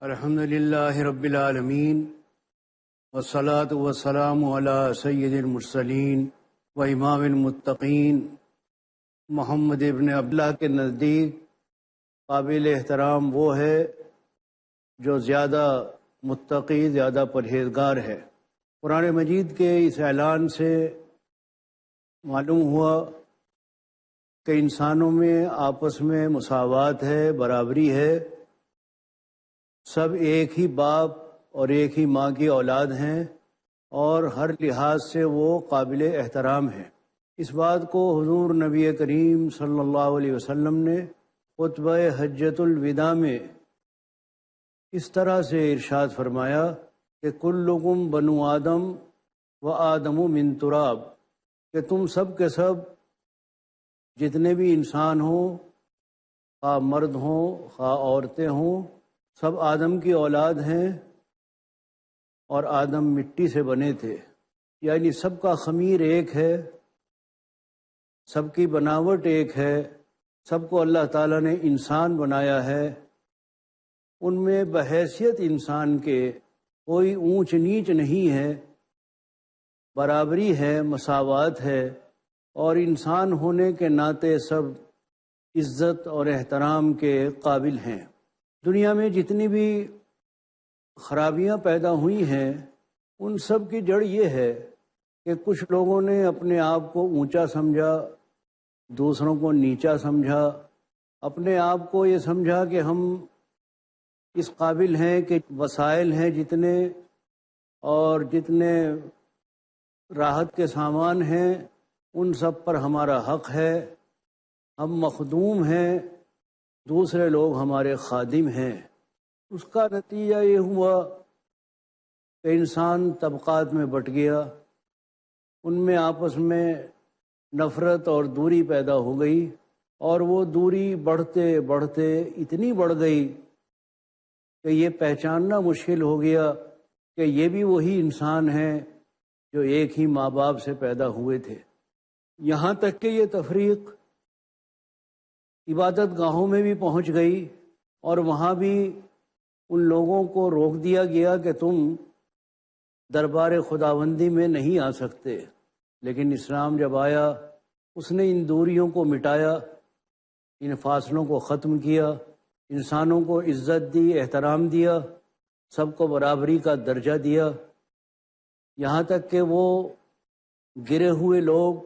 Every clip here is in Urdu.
الحمد للہ رب العالمین والصلاة والسلام علی سید المرسلین و امام المتقین محمد ابن عبداللہ کے نزدیک قابل احترام وہ ہے جو زیادہ متقی، زیادہ پرہیزگار ہے۔ قرآن مجید کے اس اعلان سے معلوم ہوا کہ انسانوں میں آپس میں مساوات ہے، برابری ہے، سب ایک ہی باپ اور ایک ہی ماں کی اولاد ہیں اور ہر لحاظ سے وہ قابل احترام ہیں۔ اس بات کو حضور نبی کریم صلی اللہ علیہ وسلم نے خطبہ حجۃ الوداع میں اس طرح سے ارشاد فرمایا کہ کلکم بنو آدم و آدم من تراب، کہ تم سب کے سب جتنے بھی انسان ہوں، خواہ مرد ہوں خواہ عورتیں ہوں، سب آدم کی اولاد ہیں اور آدم مٹی سے بنے تھے، یعنی سب کا خمیر ایک ہے، سب کی بناوٹ ایک ہے، سب کو اللہ تعالیٰ نے انسان بنایا ہے۔ ان میں بحیثیت انسان کے کوئی اونچ نیچ نہیں ہے، برابری ہے، مساوات ہے، اور انسان ہونے کے ناطے سب عزت اور احترام کے قابل ہیں۔ دنیا میں جتنی بھی خرابیاں پیدا ہوئی ہیں ان سب کی جڑ یہ ہے کہ کچھ لوگوں نے اپنے آپ کو اونچا سمجھا، دوسروں کو نیچا سمجھا، اپنے آپ کو یہ سمجھا کہ ہم اس قابل ہیں کہ وسائل ہیں جتنے اور جتنے راحت کے سامان ہیں ان سب پر ہمارا حق ہے، ہم مخدوم ہیں، دوسرے لوگ ہمارے خادم ہیں۔ اس کا نتیجہ یہ ہوا کہ انسان طبقات میں بٹ گیا، ان میں آپس میں نفرت اور دوری پیدا ہو گئی، اور وہ دوری بڑھتے بڑھتے اتنی بڑھ گئی کہ یہ پہچاننا مشکل ہو گیا کہ یہ بھی وہی انسان ہیں جو ایک ہی ماں باپ سے پیدا ہوئے تھے۔ یہاں تک کہ یہ تفریق عبادت گاہوں میں بھی پہنچ گئی، اور وہاں بھی ان لوگوں کو روک دیا گیا کہ تم دربار خداوندی میں نہیں آ سکتے۔ لیکن اسلام جب آیا اس نے ان دوریوں کو مٹایا، ان فاصلوں کو ختم کیا، انسانوں کو عزت دی، احترام دیا، سب کو برابری کا درجہ دیا، یہاں تک کہ وہ گرے ہوئے لوگ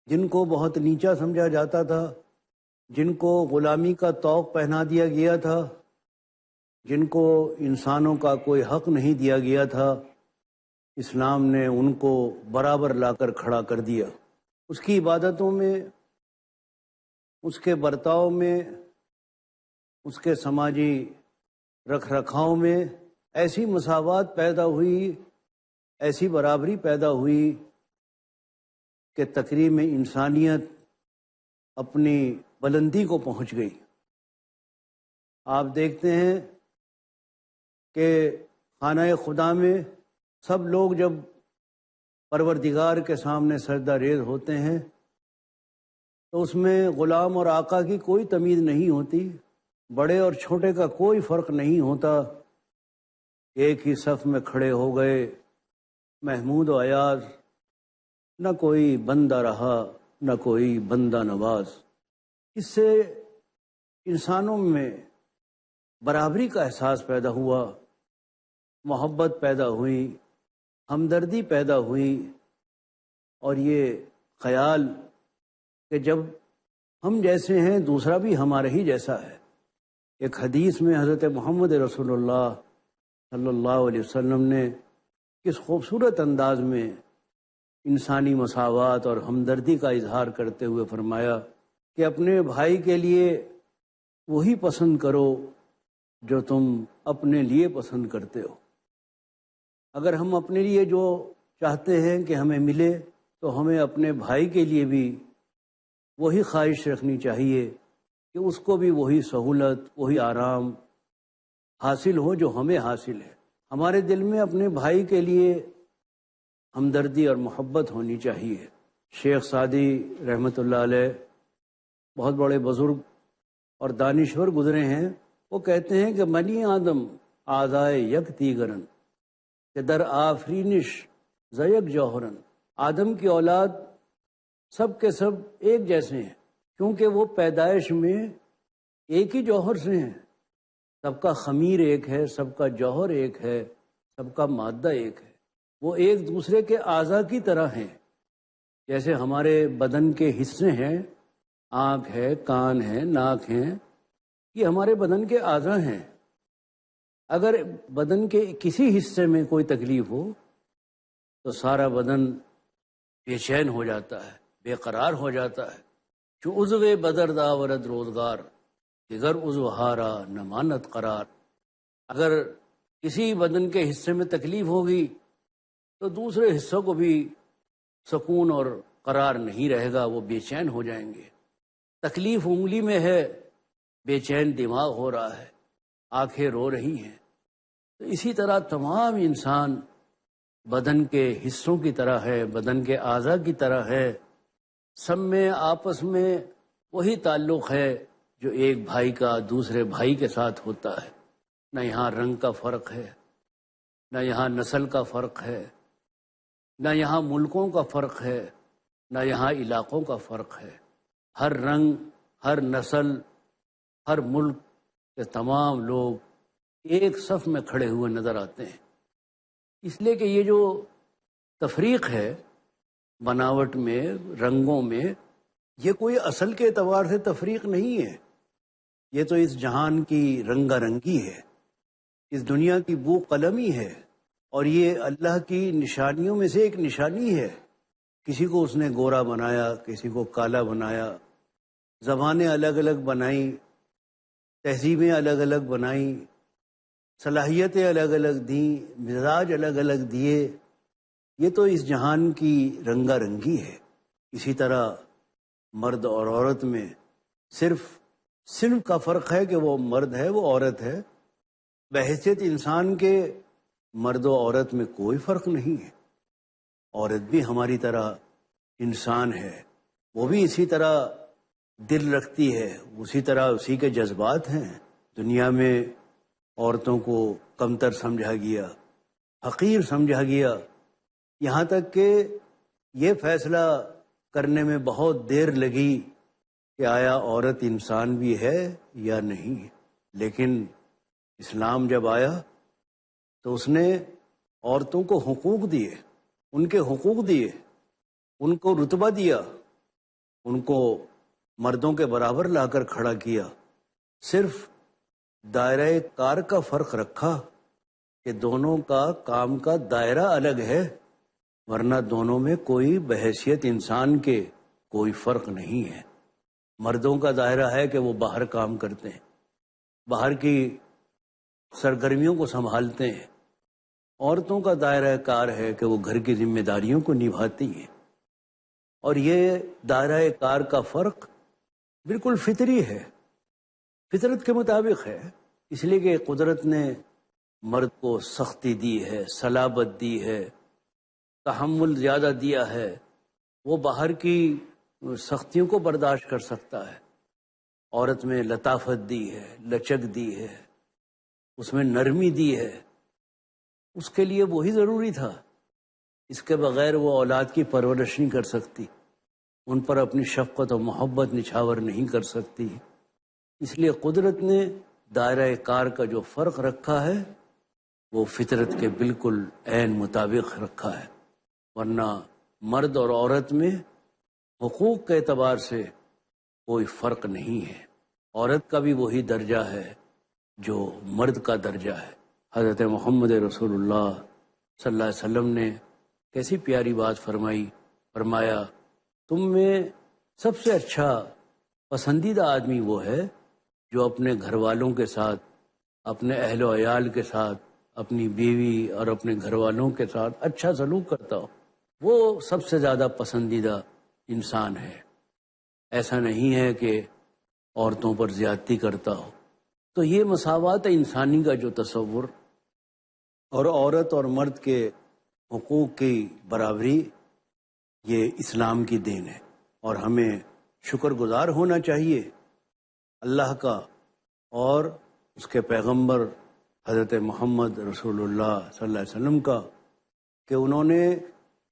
جن کو بہت نیچا سمجھا جاتا تھا، جن کو غلامی کا طوق پہنا دیا گیا تھا، جن کو انسانوں کا کوئی حق نہیں دیا گیا تھا، اسلام نے ان کو برابر لا کر کھڑا کر دیا۔ اس کی عبادتوں میں، اس کے برتاؤ میں، اس کے سماجی رکھ رکھاؤ میں ایسی مساوات پیدا ہوئی، ایسی برابری پیدا ہوئی کہ تکریم انسانیت اپنی بلندی کو پہنچ گئی۔ آپ دیکھتے ہیں کہ خانہ خدا میں سب لوگ جب پروردگار کے سامنے سجدہ ریز ہوتے ہیں تو اس میں غلام اور آقا کی کوئی تمیز نہیں ہوتی، بڑے اور چھوٹے کا کوئی فرق نہیں ہوتا، ایک ہی صف میں کھڑے ہو گئے، محمود و ایاز، نہ کوئی بندہ رہا نہ کوئی بندہ نواز۔ اس سے انسانوں میں برابری کا احساس پیدا ہوا، محبت پیدا ہوئی، ہمدردی پیدا ہوئی، اور یہ خیال کہ جب ہم جیسے ہیں دوسرا بھی ہمارے ہی جیسا ہے۔ ایک حدیث میں حضرت محمد رسول اللہ صلی اللہ علیہ وسلم نے کس خوبصورت انداز میں انسانی مساوات اور ہمدردی کا اظہار کرتے ہوئے فرمایا کہ اپنے بھائی کے لیے وہی پسند کرو جو تم اپنے لیے پسند کرتے ہو۔ اگر ہم اپنے لیے جو چاہتے ہیں کہ ہمیں ملے تو ہمیں اپنے بھائی کے لیے بھی وہی خواہش رکھنی چاہیے کہ اس کو بھی وہی سہولت، وہی آرام حاصل ہو جو ہمیں حاصل ہے۔ ہمارے دل میں اپنے بھائی کے لیے ہمدردی اور محبت ہونی چاہیے۔ شیخ سعدی رحمۃ اللہ علیہ بہت بڑے بزرگ اور دانشور گزرے ہیں، وہ کہتے ہیں کہ بنی آدم آزائے یک تیگرن کہ در آفرینش زیک جوہرن، آدم کی اولاد سب کے سب ایک جیسے ہیں، کیونکہ وہ پیدائش میں ایک ہی جوہر سے ہیں، سب کا خمیر ایک ہے، سب کا جوہر ایک ہے، سب کا مادہ ایک ہے، وہ ایک دوسرے کے اعضاء کی طرح ہیں۔ جیسے ہمارے بدن کے حصے ہیں، آنکھ ہے، کان ہے، ناک ہیں، یہ ہمارے بدن کے اعضاء ہیں۔ اگر بدن کے کسی حصے میں کوئی تکلیف ہو تو سارا بدن بے چین ہو جاتا ہے، بے قرار ہو جاتا ہے۔ جو عضو بدر داورد روزگار، دیگر عضو ہارا نمانت قرار۔ اگر کسی بدن کے حصے میں تکلیف ہوگی تو دوسرے حصوں کو بھی سکون اور قرار نہیں رہے گا، وہ بے چین ہو جائیں گے۔ تکلیف انگلی میں ہے، بے چین دماغ ہو رہا ہے، آنکھیں رو رہی ہیں۔ تو اسی طرح تمام انسان بدن کے حصوں کی طرح ہے، بدن کے اعضاء کی طرح ہے، سب میں آپس میں وہی تعلق ہے جو ایک بھائی کا دوسرے بھائی کے ساتھ ہوتا ہے۔ نہ یہاں رنگ کا فرق ہے، نہ یہاں نسل کا فرق ہے، نہ یہاں ملکوں کا فرق ہے، نہ یہاں علاقوں کا فرق ہے۔ ہر رنگ، ہر نسل، ہر ملک کے تمام لوگ ایک صف میں کھڑے ہوئے نظر آتے ہیں۔ اس لیے کہ یہ جو تفریق ہے بناوٹ میں، رنگوں میں، یہ کوئی اصل کے اعتبار سے تفریق نہیں ہے، یہ تو اس جہان کی رنگا رنگی ہے، اس دنیا کی بو قلمی ہے، اور یہ اللہ کی نشانیوں میں سے ایک نشانی ہے۔ کسی کو اس نے گورا بنایا، کسی کو کالا بنایا، زبانیں الگ الگ بنائیں، تہذیبیں الگ الگ بنائیں، صلاحیتیں الگ الگ دیں، مزاج الگ الگ دیے۔ یہ تو اس جہان کی رنگا رنگی ہے۔ اسی طرح مرد اور عورت میں صرف کا فرق ہے کہ وہ مرد ہے، وہ عورت ہے۔ بحیثیت انسان کے مرد و عورت میں کوئی فرق نہیں ہے۔ عورت بھی ہماری طرح انسان ہے، وہ بھی اسی طرح دل رکھتی ہے، اسی طرح اسی کے جذبات ہیں۔ دنیا میں عورتوں کو کمتر سمجھا گیا، حقیر سمجھا گیا، یہاں تک کہ یہ فیصلہ کرنے میں بہت دیر لگی کہ آیا عورت انسان بھی ہے یا نہیں۔ لیکن اسلام جب آیا تو اس نے عورتوں کو حقوق دیے، ان کے حقوق دیے، ان کو رتبہ دیا، ان کو مردوں کے برابر لا کر کھڑا کیا۔ صرف دائرہ کار کا فرق رکھا کہ دونوں کا کام کا دائرہ الگ ہے، ورنہ دونوں میں کوئی بحیثیت انسان کے کوئی فرق نہیں ہے۔ مردوں کا دائرہ ہے کہ وہ باہر کام کرتے ہیں، باہر کی سرگرمیوں کو سنبھالتے ہیں۔ عورتوں کا دائرہ کار ہے کہ وہ گھر کی ذمہ داریوں کو نبھاتی ہیں۔ اور یہ دائرہ کار کا فرق بالکل فطری ہے، فطرت کے مطابق ہے، اس لیے کہ قدرت نے مرد کو سختی دی ہے، صلابت دی ہے، تحمل زیادہ دیا ہے، وہ باہر کی سختیوں کو برداشت کر سکتا ہے۔ عورت میں لطافت دی ہے، لچک دی ہے، اس میں نرمی دی ہے، اس کے لیے وہی ضروری تھا۔ اس کے بغیر وہ اولاد کی پرورش نہیں کر سکتی، ان پر اپنی شفقت و محبت نچھاور نہیں کر سکتی۔ اس لیے قدرت نے دائرہ کار کا جو فرق رکھا ہے وہ فطرت کے بالکل عین مطابق رکھا ہے، ورنہ مرد اور عورت میں حقوق کے اعتبار سے کوئی فرق نہیں ہے۔ عورت کا بھی وہی درجہ ہے جو مرد کا درجہ ہے۔ حضرت محمد رسول اللہ صلی اللہ علیہ وسلم نے کیسی پیاری بات فرمایا، تم میں سب سے اچھا پسندیدہ آدمی وہ ہے جو اپنے گھر والوں کے ساتھ، اپنے اہل و عیال کے ساتھ، اپنی بیوی اور اپنے گھر والوں کے ساتھ اچھا سلوک کرتا ہو، وہ سب سے زیادہ پسندیدہ انسان ہے۔ ایسا نہیں ہے کہ عورتوں پر زیادتی کرتا ہو۔ تو یہ مساوات انسانی کا جو تصور اور عورت اور مرد کے حقوق کی برابری، یہ اسلام کی دین ہے، اور ہمیں شکر گزار ہونا چاہیے اللہ کا، اور اس کے پیغمبر حضرت محمد رسول اللہ صلی اللہ علیہ وسلم کا کہ انہوں نے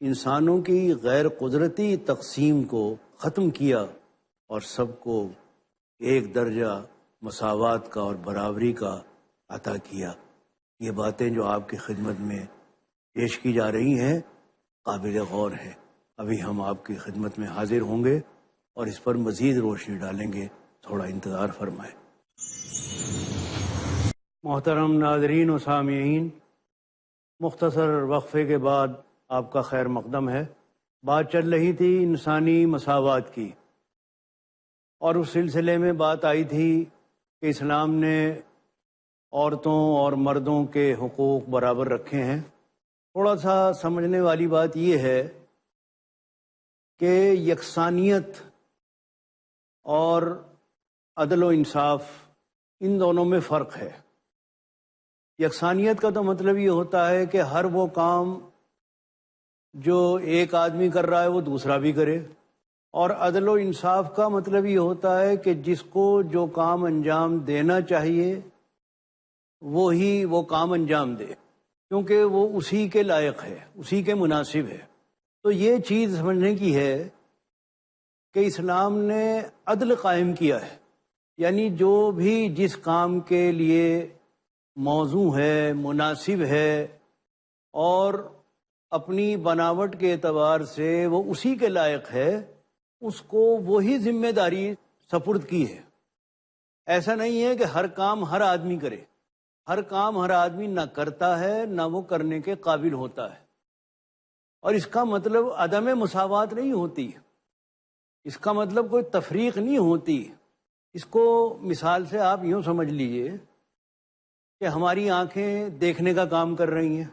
انسانوں کی غیر قدرتی تقسیم کو ختم کیا اور سب کو ایک درجہ مساوات کا اور برابری کا عطا کیا۔ یہ باتیں جو آپ کی خدمت میں پیش کی جا رہی ہیں قابل غور ہیں۔ ابھی ہم آپ کی خدمت میں حاضر ہوں گے اور اس پر مزید روشنی ڈالیں گے، تھوڑا انتظار فرمائیں۔ محترم ناظرین و سامعین، مختصر وقفے کے بعد آپ کا خیر مقدم ہے۔ بات چل رہی تھی انسانی مساوات کی، اور اس سلسلے میں بات آئی تھی کہ اسلام نے عورتوں اور مردوں کے حقوق برابر رکھے ہیں۔ تھوڑا سا سمجھنے والی بات یہ ہے کہ یکسانیت اور عدل و انصاف ان دونوں میں فرق ہے۔ یکسانیت کا تو مطلب یہ ہوتا ہے کہ ہر وہ کام جو ایک آدمی کر رہا ہے وہ دوسرا بھی کرے، اور عدل و انصاف کا مطلب یہ ہوتا ہے کہ جس کو جو کام انجام دینا چاہیے وہی وہ کام انجام دے، کیونکہ وہ اسی کے لائق ہے، اسی کے مناسب ہے۔ تو یہ چیز سمجھنے کی ہے کہ اسلام نے عدل قائم کیا ہے، یعنی جو بھی جس کام کے لیے موزوں ہے، مناسب ہے، اور اپنی بناوٹ کے اعتبار سے وہ اسی کے لائق ہے، اس کو وہی ذمہ داری سپرد کی ہے۔ ایسا نہیں ہے کہ ہر کام ہر آدمی کرے، ہر کام ہر آدمی نہ کرتا ہے نہ وہ کرنے کے قابل ہوتا ہے، اور اس کا مطلب عدم مساوات نہیں ہوتی، اس کا مطلب کوئی تفریق نہیں ہوتی۔ اس کو مثال سے آپ یوں سمجھ لیجئے کہ ہماری آنکھیں دیکھنے کا کام کر رہی ہیں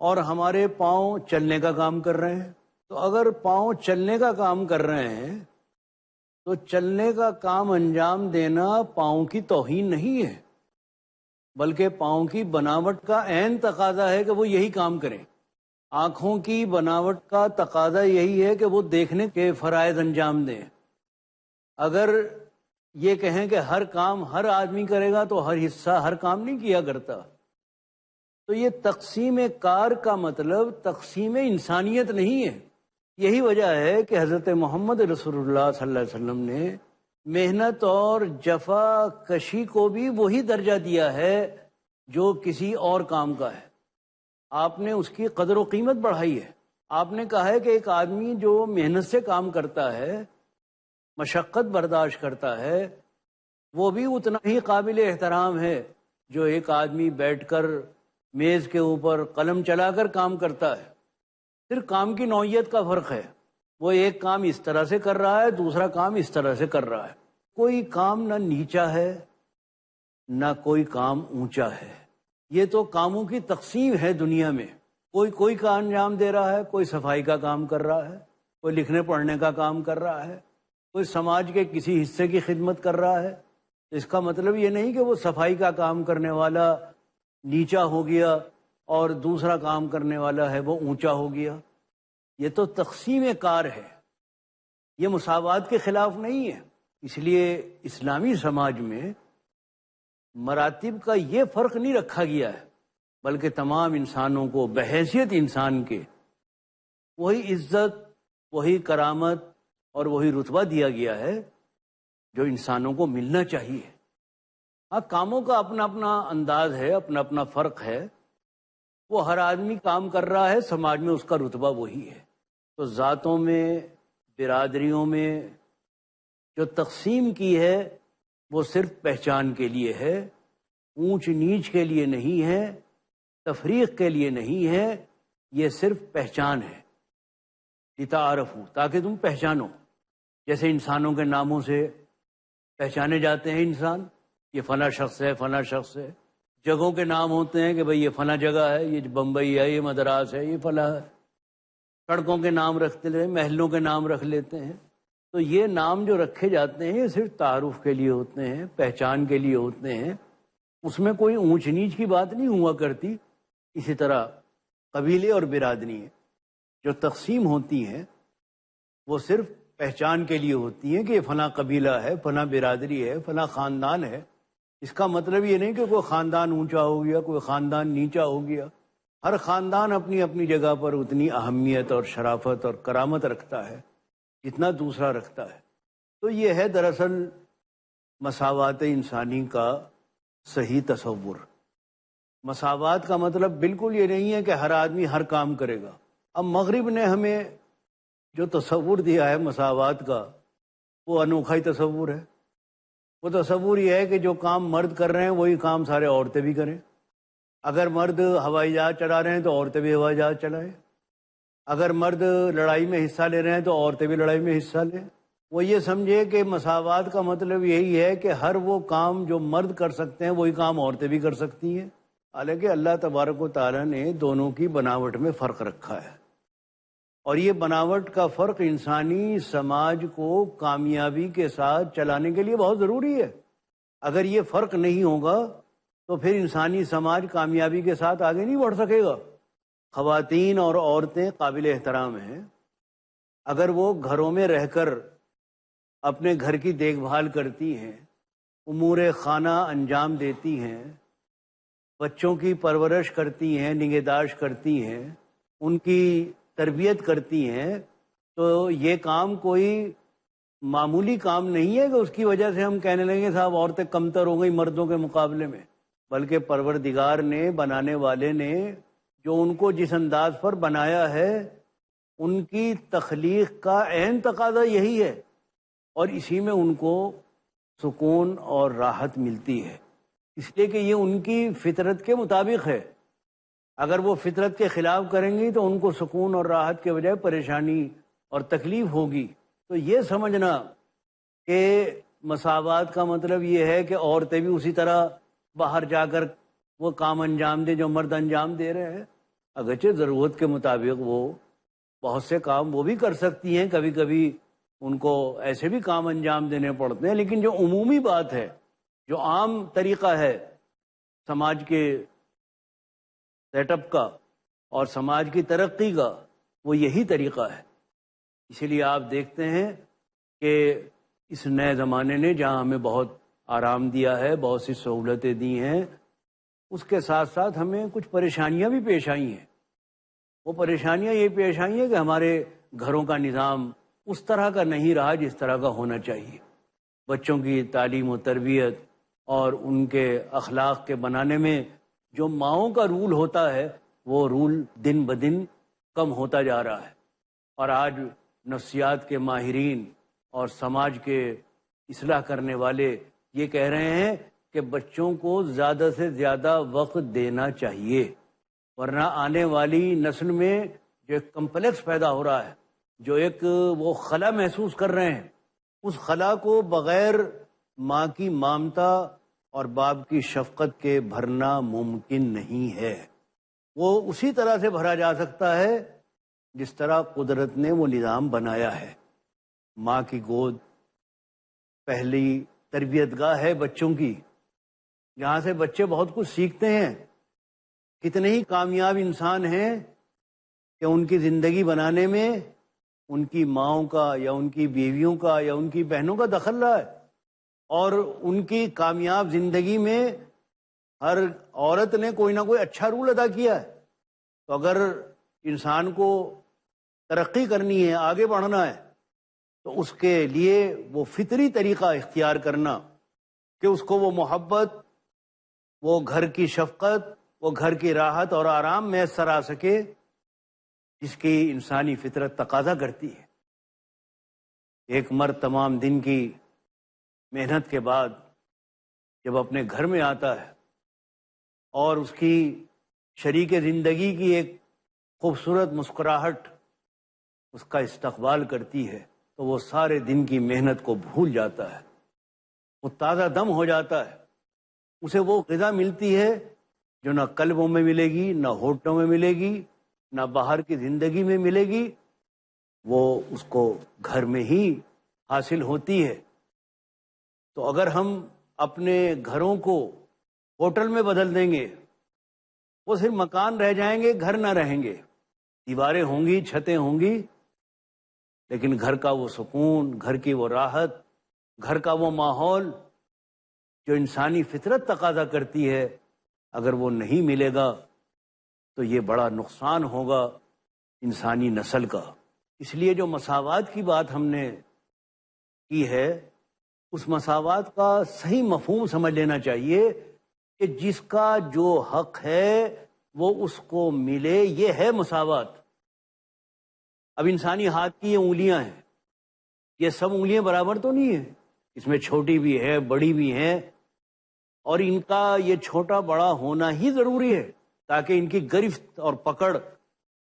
اور ہمارے پاؤں چلنے کا کام کر رہے ہیں۔ تو اگر پاؤں چلنے کا کام کر رہے ہیں تو چلنے کا کام انجام دینا پاؤں کی توہین نہیں ہے، بلکہ پاؤں کی بناوٹ کا عین تقاضا ہے کہ وہ یہی کام کریں۔ آنکھوں کی بناوٹ کا تقاضا یہی ہے کہ وہ دیکھنے کے فرائض انجام دیں۔ اگر یہ کہیں کہ ہر کام ہر آدمی کرے گا تو ہر حصہ ہر کام نہیں کیا کرتا۔ تو یہ تقسیم کار کا مطلب تقسیم انسانیت نہیں ہے۔ یہی وجہ ہے کہ حضرت محمد رسول اللہ صلی اللہ علیہ وسلم نے محنت اور جفا کشی کو بھی وہی درجہ دیا ہے جو کسی اور کام کا ہے۔ آپ نے اس کی قدر و قیمت بڑھائی ہے۔ آپ نے کہا ہے کہ ایک آدمی جو محنت سے کام کرتا ہے، مشقت برداشت کرتا ہے، وہ بھی اتنا ہی قابل احترام ہے جو ایک آدمی بیٹھ کر میز کے اوپر قلم چلا کر کام کرتا ہے۔ صرف کام کی نوعیت کا فرق ہے، وہ ایک کام اس طرح سے کر رہا ہے، دوسرا کام اس طرح سے کر رہا ہے۔ کوئی کام نہ نیچا ہے نہ کوئی کام اونچا ہے، یہ تو کاموں کی تقسیم ہے دنیا میں۔ کوئی کا انجام دے رہا ہے، کوئی صفائی کا کام کر رہا ہے، کوئی لکھنے پڑھنے کا کام کر رہا ہے، کوئی سماج کے کسی حصے کی خدمت کر رہا ہے۔ اس کا مطلب یہ نہیں کہ وہ صفائی کا کام کرنے والا نیچا ہو گیا اور دوسرا کام کرنے والا ہے وہ اونچا ہو گیا۔ یہ تو تقسیم کار ہے، یہ مساوات کے خلاف نہیں ہے۔ اس لیے اسلامی سماج میں مراتب کا یہ فرق نہیں رکھا گیا ہے، بلکہ تمام انسانوں کو بحیثیت انسان کے وہی عزت، وہی کرامت اور وہی رتبہ دیا گیا ہے جو انسانوں کو ملنا چاہیے۔ ہاں، کاموں کا اپنا اپنا انداز ہے، اپنا اپنا فرق ہے، وہ ہر آدمی کام کر رہا ہے، سماج میں اس کا رتبہ وہی ہے۔ تو ذاتوں میں، برادریوں میں جو تقسیم کی ہے وہ صرف پہچان کے لیے ہے، اونچ نیچ کے لیے نہیں ہے، تفریق کے لیے نہیں ہے، یہ صرف پہچان ہے۔ لتعارفوا، تاکہ تم پہچانو۔ جیسے انسانوں کے ناموں سے پہچانے جاتے ہیں انسان، یہ فلاں شخص ہے، فلاں شخص ہے۔ جگہوں کے نام ہوتے ہیں کہ بھئی یہ فلاں جگہ ہے، یہ بمبئی ہے، یہ مدراس ہے، یہ فلاں ہے۔ سڑکوں کے نام رکھتے ہیں، محلوں کے نام رکھ لیتے ہیں۔ تو یہ نام جو رکھے جاتے ہیں یہ صرف تعارف کے لیے ہوتے ہیں، پہچان کے لیے ہوتے ہیں، اس میں کوئی اونچ نیچ کی بات نہیں ہوا کرتی۔ اسی طرح قبیلے اور برادری جو تقسیم ہوتی ہیں وہ صرف پہچان کے لیے ہوتی ہیں کہ یہ فلاں قبیلہ ہے، فلاں برادری ہے، فلاں خاندان ہے، اس کا مطلب یہ نہیں کہ کوئی خاندان اونچا ہو گیا، کوئی خاندان نیچا ہو گیا. ہر خاندان اپنی اپنی جگہ پر اتنی اہمیت اور شرافت اور کرامت رکھتا ہے جتنا دوسرا رکھتا ہے. تو یہ ہے دراصل مساوات انسانی کا صحیح تصور. مساوات کا مطلب بالکل یہ نہیں ہے کہ ہر آدمی ہر کام کرے گا. اب مغرب نے ہمیں جو تصور دیا ہے مساوات کا، وہ انوکھا ہی تصور ہے. وہ تصور یہ ہے کہ جو کام مرد کر رہے ہیں وہی کام سارے عورتیں بھی کریں. اگر مرد ہوائی جہاز چلا رہے ہیں تو عورتیں بھی ہوائی جہاز چلائیں. اگر مرد لڑائی میں حصہ لے رہے ہیں تو عورتیں بھی لڑائی میں حصہ لیں. وہ یہ سمجھے کہ مساوات کا مطلب یہی ہے کہ ہر وہ کام جو مرد کر سکتے ہیں وہی کام عورتیں بھی کر سکتی ہیں. حالانکہ اللہ تبارک و تعالیٰ نے دونوں کی بناوٹ میں فرق رکھا ہے، اور یہ بناوٹ کا فرق انسانی سماج کو کامیابی کے ساتھ چلانے کے لیے بہت ضروری ہے. اگر یہ فرق نہیں ہوگا تو پھر انسانی سماج کامیابی کے ساتھ آگے نہیں بڑھ سکے گا. خواتین اور عورتیں قابل احترام ہیں. اگر وہ گھروں میں رہ کر اپنے گھر کی دیکھ بھال کرتی ہیں، امور خانہ انجام دیتی ہیں، بچوں کی پرورش کرتی ہیں، نگہداشت کرتی ہیں، ان کی تربیت کرتی ہیں، تو یہ کام کوئی معمولی کام نہیں ہے کہ اس کی وجہ سے ہم کہنے لگیں صاحب عورتیں کمتر ہو گئی مردوں کے مقابلے میں. بلکہ پروردگار نے، بنانے والے نے جو ان کو جس انداز پر بنایا ہے، ان کی تخلیق کا عین تقاضا یہی ہے، اور اسی میں ان کو سکون اور راحت ملتی ہے، اس لیے کہ یہ ان کی فطرت کے مطابق ہے. اگر وہ فطرت کے خلاف کریں گی تو ان کو سکون اور راحت کے بجائے پریشانی اور تکلیف ہوگی. تو یہ سمجھنا کہ مساوات کا مطلب یہ ہے کہ عورتیں بھی اسی طرح باہر جا کر وہ کام انجام دیں جو مرد انجام دے رہے ہیں. اگرچہ ضرورت کے مطابق وہ بہت سے کام وہ بھی کر سکتی ہیں، کبھی کبھی ان کو ایسے بھی کام انجام دینے پڑتے ہیں، لیکن جو عمومی بات ہے، جو عام طریقہ ہے سماج کے سیٹ اپ کا اور سماج کی ترقی کا، وہ یہی طریقہ ہے. اسی لیے آپ دیکھتے ہیں کہ اس نئے زمانے نے جہاں ہمیں بہت آرام دیا ہے، بہت سی سہولتیں دی ہیں، اس کے ساتھ ساتھ ہمیں کچھ پریشانیاں بھی پیش آئی ہیں. وہ پریشانیاں یہ پیش آئی ہیں کہ ہمارے گھروں کا نظام اس طرح کا نہیں رہا جس طرح کا ہونا چاہیے. بچوں کی تعلیم و تربیت اور ان کے اخلاق کے بنانے میں جو ماؤں کا رول ہوتا ہے، وہ رول دن بدن کم ہوتا جا رہا ہے. اور آج نفسیات کے ماہرین اور سماج کے اصلاح کرنے والے یہ کہہ رہے ہیں کہ بچوں کو زیادہ سے زیادہ وقت دینا چاہیے، ورنہ آنے والی نسل میں جو ایک کمپلیکس پیدا ہو رہا ہے، جو ایک وہ خلا محسوس کر رہے ہیں، اس خلا کو بغیر ماں کی مامتا اور باپ کی شفقت کے بھرنا ممکن نہیں ہے. وہ اسی طرح سے بھرا جا سکتا ہے جس طرح قدرت نے وہ نظام بنایا ہے. ماں کی گود پہلی تربیت گاہ ہے بچوں کی، جہاں سے بچے بہت کچھ سیکھتے ہیں. کتنے ہی کامیاب انسان ہیں کہ ان کی زندگی بنانے میں ان کی ماؤں کا یا ان کی بیویوں کا یا ان کی بہنوں کا دخل رہا ہے، اور ان کی کامیاب زندگی میں ہر عورت نے کوئی نہ کوئی اچھا رول ادا کیا ہے. تو اگر انسان کو ترقی کرنی ہے، آگے بڑھنا ہے، تو اس کے لیے وہ فطری طریقہ اختیار کرنا کہ اس کو وہ محبت، وہ گھر کی شفقت، وہ گھر کی راحت اور آرام میسر آ سکے جس کی انسانی فطرت تقاضا کرتی ہے. ایک مرد تمام دن کی محنت کے بعد جب اپنے گھر میں آتا ہے اور اس کی شریک زندگی کی ایک خوبصورت مسکراہٹ اس کا استقبال کرتی ہے، تو وہ سارے دن کی محنت کو بھول جاتا ہے، وہ تازہ دم ہو جاتا ہے. اسے وہ غذا ملتی ہے جو نہ قلبوں میں ملے گی، نہ ہونٹوں میں ملے گی، نہ باہر کی زندگی میں ملے گی. وہ اس کو گھر میں ہی حاصل ہوتی ہے. تو اگر ہم اپنے گھروں کو ہوٹل میں بدل دیں گے، وہ صرف مکان رہ جائیں گے، گھر نہ رہیں گے. دیواریں ہوں گی، چھتیں ہوں گی، لیکن گھر کا وہ سکون، گھر کی وہ راحت، گھر کا وہ ماحول جو انسانی فطرت تقاضا کرتی ہے، اگر وہ نہیں ملے گا تو یہ بڑا نقصان ہوگا انسانی نسل کا۔ اس لیے جو مساوات کی بات ہم نے کی ہے، اس مساوات کا صحیح مفہوم سمجھ لینا چاہیے کہ جس کا جو حق ہے وہ اس کو ملے، یہ ہے مساوات۔ اب انسانی ہاتھ کی یہ انگلیاں ہیں، یہ سب انگلیاں برابر تو نہیں ہیں، اس میں چھوٹی بھی ہے، بڑی بھی ہیں، اور ان کا یہ چھوٹا بڑا ہونا ہی ضروری ہے تاکہ ان کی گرفت اور پکڑ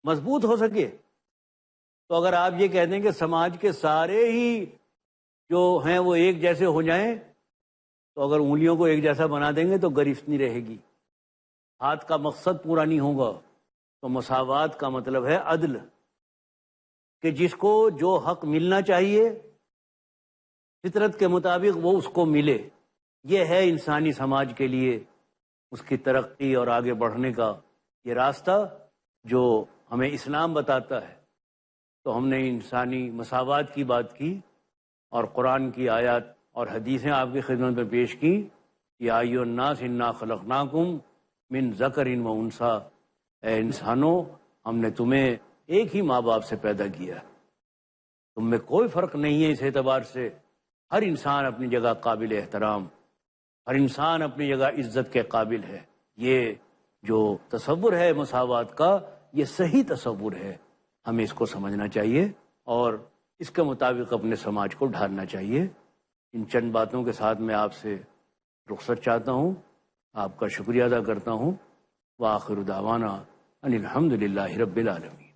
مضبوط ہو سکے۔ تو اگر آپ یہ کہہ دیں کہ سماج کے سارے ہی جو ہیں وہ ایک جیسے ہو جائیں، تو اگر انگلیوں کو ایک جیسا بنا دیں گے تو گرفت نہیں رہے گی، ہاتھ کا مقصد پورا نہیں ہوگا۔ تو مساوات کا مطلب ہے عدل، کہ جس کو جو حق ملنا چاہیے فطرت کے مطابق وہ اس کو ملے۔ یہ ہے انسانی سماج کے لیے اس کی ترقی اور آگے بڑھنے کا یہ راستہ جو ہمیں اسلام بتاتا ہے۔ تو ہم نے انسانی مساوات کی بات کی اور قرآن کی آیات اور حدیثیں آپ کی خدمت میں پیش کی۔ یا ایھا الناس انا خلقناکم من ذکر و انثی، اے انسانوں ہم نے تمہیں ایک ہی ماں باپ سے پیدا کیا ہے، تم میں کوئی فرق نہیں ہے۔ اس اعتبار سے ہر انسان اپنی جگہ قابل احترام، ہر انسان اپنی جگہ عزت کے قابل ہے۔ یہ جو تصور ہے مساوات کا، یہ صحیح تصور ہے، ہمیں اس کو سمجھنا چاہیے اور اس کے مطابق اپنے سماج کو ڈھالنا چاہیے۔ ان چند باتوں کے ساتھ میں آپ سے رخصت چاہتا ہوں، آپ کا شکریہ ادا کرتا ہوں۔ وآخر دعوانا ان الحمد للہ رب العالمین۔